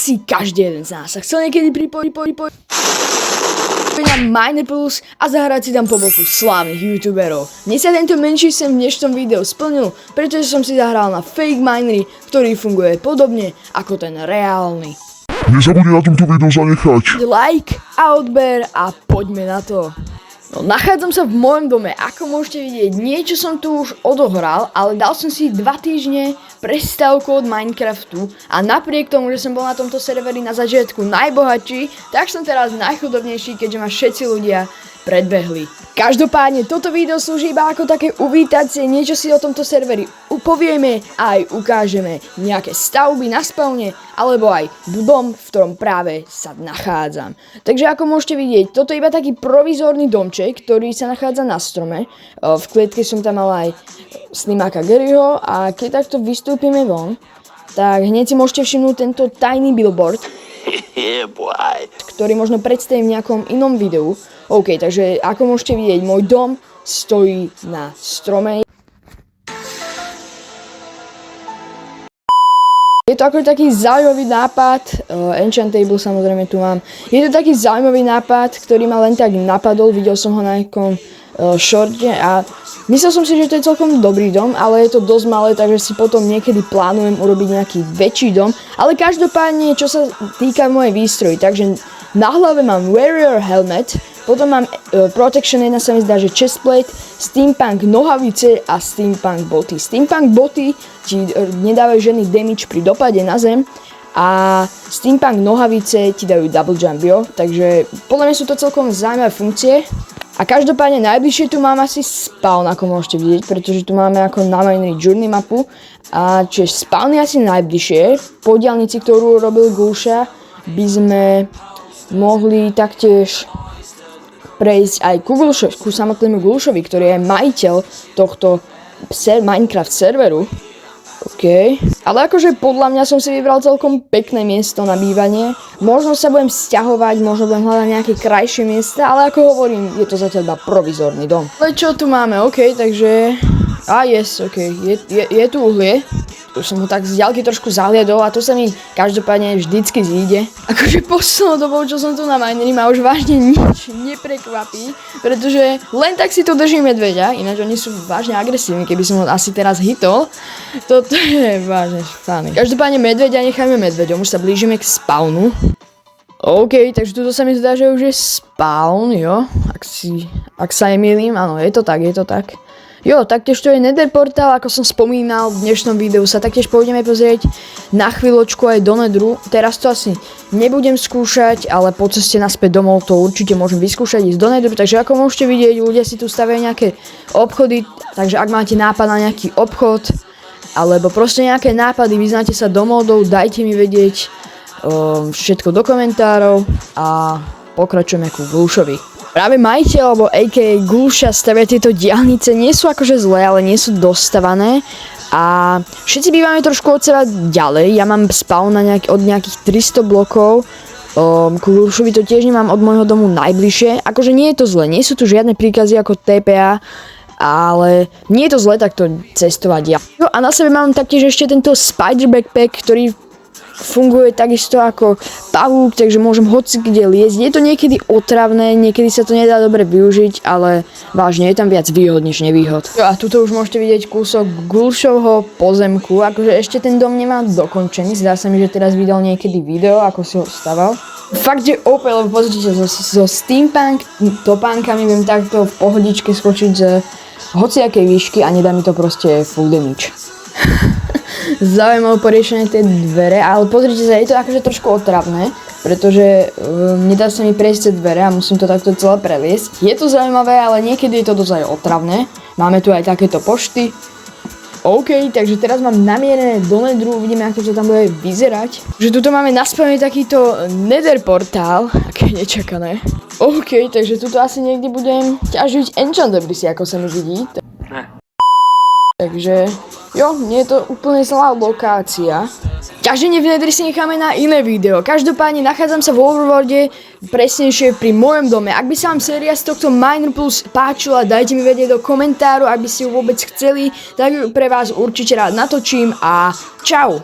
Asi každý jeden z nás sa chcel niekedy pripojiť na Miner Plus a zahrať si tam po boku slávnych youtuberov. Mne sa tento menší sen v dnešnom videu splnil, pretože som si zahral na fake minery, ktorý funguje podobne ako ten reálny. Nezabudni na tomto videu zanechať Like a odber a poďme na to. No, nachádzam sa v mojom dome, ako môžete vidieť, niečo som tu už odohral, ale dal som si 2 týždne prestávku od Minecraftu a napriek tomu, že som bol na tomto serveri na začiatku najbohatší, tak som teraz najchudobnejší, keďže ma všetci ľudia predbehli. Každopádne toto video slúži iba ako také uvítacie, niečo si o tomto serveri upovieme a aj ukážeme nejaké stavby na spawne, alebo aj dom, v ktorom práve sa nachádzam. Takže ako môžete vidieť, toto je iba taký provizórny domček, ktorý sa nachádza na strome. V klietke som tam mal aj slimáka Garyho a keď takto vystúpime von, tak hneď si môžete všimnúť tento tajný billboard, ktorý možno predstavím v nejakom inom videu. OK, takže ako môžete vidieť, môj dom stojí na strome. Je to ako taký zaujímavý nápad, enchant table samozrejme tu mám. Je to taký zaujímavý nápad, ktorý ma len tak napadol, videl som ho na nejakom shorte a myslel som si, že to je celkom dobrý dom, ale je to dosť malé, takže si potom niekedy plánujem urobiť nejaký väčší dom. Ale každopádne, čo sa týka mojej výstroji, takže na hlave mám warrior helmet, potom mám protection 1 sa mi zdá, že chestplate, steampunk nohavice a steampunk boty. Steampunk boty ti nedávajú žiadny damage pri dopade na zem a steampunk nohavice ti dajú double jump, jo? Takže podľa mňa sú to celkom zaujímavé funkcie. A každopádne najbližšie tu mám asi spawn, ako môžete vidieť, pretože tu máme ako na Miner journey mapu. A čiže spawn je asi najbližšie. Po diaľnici, ktorú robil Gulša, by sme mohli taktiež prejsť aj ku samotnému Gulšovi, ktorý je majiteľ tohto Minecraft serveru. OK. Ale akože podľa mňa som si vybral celkom pekné miesto na bývanie. Možno sa budem sťahovať, možno budem hľadať nejaké krajšie miesta, ale ako hovorím, je to zatiaľ iba provizórny dom. Ale čo tu máme? OK, takže... OK. Je tu uhlie. Už som ho tak z diaľky trošku zahliadol a to sa mi každopádne vždycky zíde. Akože poslednou dobou, čo som tu na Mineri, ma už vážne nič neprekvapí, pretože len tak si tu drží medveďa, ináč oni sú vážne agresívni, keby som ho asi teraz hitol. Toto je vážne funny. Každopádne medveďa nechajme medveďom, už sa blížime k spawnu. OK, takže tuto sa mi zdá, že už je spawn, jo, ak sa nemýlim, áno, je to tak. Jo, taktiež to je Nether portál, ako som spomínal v dnešnom videu, sa taktiež pôjdeme pozrieť na chvíľočku aj do Netheru. Teraz to asi nebudem skúšať, ale po ceste naspäť domov to určite môžem vyskúšať ísť do Netheru. Takže ako môžete vidieť, ľudia si tu stavajú nejaké obchody, takže ak máte nápad na nejaký obchod, alebo proste nejaké nápady, vyznáte sa do modov, dajte mi vedieť všetko do komentárov a pokračujeme ku Gulšovi. Práve majiteľ, alebo a.k.a. Gulša stavia tieto diaľnice, nie sú akože zlé, ale nie sú dostavané a všetci bývame trošku od seba ďalej. Ja mám spawn od nejakých 300 blokov, ku Gulšovi to tiež nemám od môjho domu najbližšie, akože nie je to zlé, nie sú tu žiadne príkazy ako TPA, ale nie je to zlé takto cestovať ja. No a na sebe mám taktiež ešte tento spider backpack, ktorý funguje takisto ako pavúk, takže môžem hoci kde liezť. Je to niekedy otravné, niekedy sa to nedá dobre využiť, ale vážne je tam viac výhod než nevýhod. A tuto už môžete vidieť kúsok Gulšovho pozemku, akože ešte ten dom nemá dokončený, zdá sa mi, že teraz videl niekedy video, ako si ho staval. Fakt, že OP, lebo pozrite, so steampunk topánkami viem takto v pohodičke skočiť z hociakej výšky a nedá mi to proste full damage. Zaujímavé poriešenie tie dvere, ale pozrite sa, je to akože trošku otravné, pretože nedá sa mi prejsť cez dvere a musím to takto celé preliesť. Je to zaujímavé, ale niekedy je to dosť aj otravné. Máme tu aj takéto pošty. OK, takže teraz mám namierené do Netheru, uvidíme, ako to tam bude vyzerať. Že tuto máme naspavený takýto Nether portál, aké nečakané. OK, takže tuto asi niekde budem ťažiť enchantablisy, ako sa mi vidí. Takže, jo, nie je to úplne zlá lokácia. Ťaženie v Netheri si necháme na iné video. Každopádne nachádzam sa v Overworlde, presnejšie pri mojom dome. Ak by sa vám séria z tohto Miner Plus páčila, dajte mi vedieť do komentáru, ak by ste ju vôbec chceli, tak ju pre vás určite rád natočím a čau!